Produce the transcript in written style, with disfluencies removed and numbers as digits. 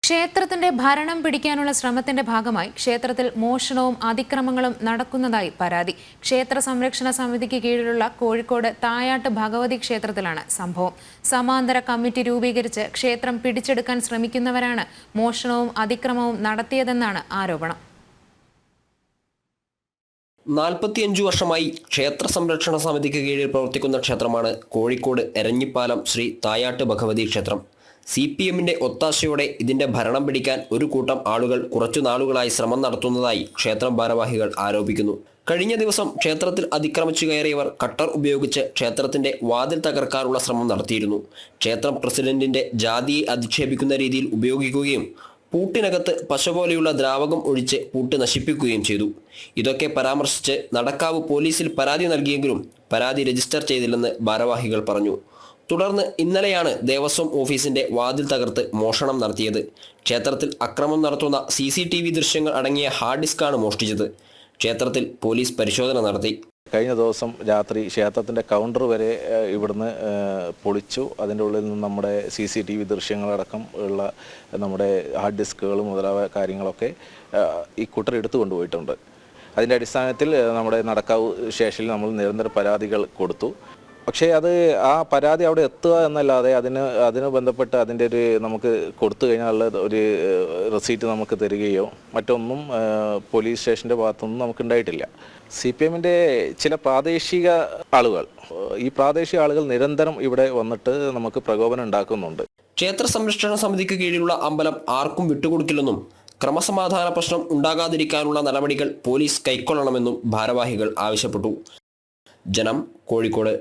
ക്ഷേത്രത്തിന്റെ ഭരണം പിടിക്കാനുള്ള ശ്രമത്തിന്റെ ഭാഗമായി ക്ഷേത്രത്തിൽ മോഷണവും അതിക്രമങ്ങളും നടക്കുന്നതായി പരാതി. ക്ഷേത്ര സംരക്ഷണ സമിതിക്ക് കീഴിലുള്ള കോഴിക്കോട് തായാട്ട് ഭഗവതി ക്ഷേത്രത്തിലാണ് സംഭവം. സമാന്തര കമ്മിറ്റി രൂപീകരിച്ച് ക്ഷേത്രം പിടിച്ചെടുക്കാൻ ശ്രമിക്കുന്നവരാണ് മോഷണവും അതിക്രമവും നടത്തിയതെന്നാണ് ആരോപണം. 45 വർഷമായി ക്ഷേത്ര സംരക്ഷണ സമിതിക്ക് കീഴിൽ പ്രവർത്തിക്കുന്ന ക്ഷേത്രമാണ് കോഴിക്കോട് എരഞ്ഞിപ്പാലം ശ്രീ തായാട്ട് ഭഗവതി ക്ഷേത്രം. CPMന്റെ ഒത്താശയോടെ ഇതിന്റെ ഭരണം പിടിക്കാൻ ഒരു കൂട്ടം ആളുകൾ കുറച്ചു നാളുകളായി ശ്രമം നടത്തുന്നതായി ക്ഷേത്രം ഭാരവാഹികൾ ആരോപിക്കുന്നു. കഴിഞ്ഞ ദിവസം ക്ഷേത്രത്തിൽ അതിക്രമിച്ചു കയറിയവർ കട്ടർ ഉപയോഗിച്ച് ക്ഷേത്രത്തിന്റെ വാതിൽ തകർക്കാനുള്ള ശ്രമം നടത്തിയിരുന്നു. ക്ഷേത്രം പ്രസിഡന്റിന്റെ ജാതിയെ അധിക്ഷേപിക്കുന്ന രീതിയിൽ ഉപയോഗിക്കുകയും പൂട്ടിനകത്ത് പശ പോലെയുള്ള ദ്രാവകം ഒഴിച്ച് പൂട്ട് നശിപ്പിക്കുകയും ചെയ്തു. ഇതൊക്കെ പരാമർശിച്ച് നടക്കാവ് പോലീസിൽ പരാതി നൽകിയെങ്കിലും പരാതി രജിസ്റ്റർ ചെയ്തില്ലെന്ന് ഭാരവാഹികൾ പറഞ്ഞു. തുടർന്ന് ഇന്നലെയാണ് ദേവസ്വം ഓഫീസിന്റെ വാതിൽ തകർത്ത് മോഷണം നടത്തിയത്. ക്ഷേത്രത്തിൽ അക്രമം നടത്തുന്ന CCTV ദൃശ്യങ്ങൾ അടങ്ങിയ ഹാർഡ് ഡിസ്കാണ് മോഷ്ടിച്ചത്. ക്ഷേത്രത്തിൽ പോലീസ് പരിശോധന നടത്തി. കഴിഞ്ഞ ദിവസം രാത്രി ക്ഷേത്രത്തിൻ്റെ കൗണ്ടർ വരെ ഇവിടുന്ന് പൊളിച്ചു. അതിൻ്റെ ഉള്ളിൽ നിന്ന് നമ്മുടെ CCTV ദൃശ്യങ്ങളടക്കം ഉള്ള നമ്മുടെ ഹാർഡ് ഡിസ്കുകൾ മുതലായ കാര്യങ്ങളൊക്കെ ഈ കൂട്ടർ എടുത്തു കൊണ്ടുപോയിട്ടുണ്ട്. അതിൻ്റെ അടിസ്ഥാനത്തിൽ നമ്മുടെ നടക്കാവ് സ്റ്റേഷനിൽ നമ്മൾ നിരന്തര പരാതികൾ കൊടുത്തു. പക്ഷേ ആ പരാതി അവിടെ എത്തുക എന്നല്ലാതെ അതിന് ബന്ധപ്പെട്ട് അതിൻ്റെ നമുക്ക് കൊടുത്തു കഴിഞ്ഞാൽ ഒരു റെസീറ്റ് നമുക്ക് തരികയോ മറ്റൊന്നും പോലീസ് സ്റ്റേഷൻ്റെ ഭാഗത്തൊന്നും നമുക്കുണ്ടായിട്ടില്ല. CPMന്റെ ചില പ്രാദേശിക ആളുകൾ ഈ പ്രാദേശിക ആളുകൾ നിരന്തരം ഇവിടെ വന്നിട്ട് നമുക്ക് പ്രകോപനം ഉണ്ടാക്കുന്നുണ്ട്. ക്ഷേത്ര സംരക്ഷണ സമിതിക്ക് കീഴിലുള്ള അമ്പലം ആർക്കും വിട്ടുകൊടുക്കില്ലെന്നും ക്രമസമാധാന പ്രശ്നം ഉണ്ടാകാതിരിക്കാനുള്ള നടപടികൾ പോലീസ് കൈക്കൊള്ളണമെന്നും ഭാരവാഹികൾ ആവശ്യപ്പെട്ടു. ജനം, കോഴിക്കോട്.